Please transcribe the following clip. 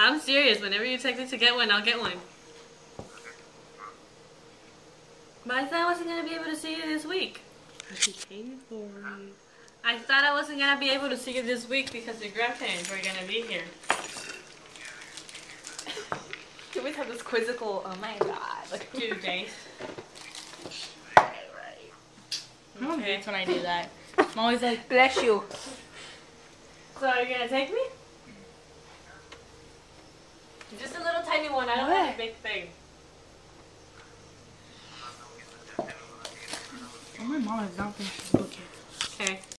I'm serious. Whenever you text me to get one, I'll get one. But I thought I wasn't gonna be able to see you this week. She paid for it. I thought I wasn't gonna be able to see you this week because your grandparents were gonna be here. You always have this quizzical, oh my god. Like, Dude, Jace. Mom hates when I do that. I'm always like, bless you. So are you gonna take me? Just a little tiny one. I don't want a big thing. Oh, my mom is not finished with the book yet. Okay.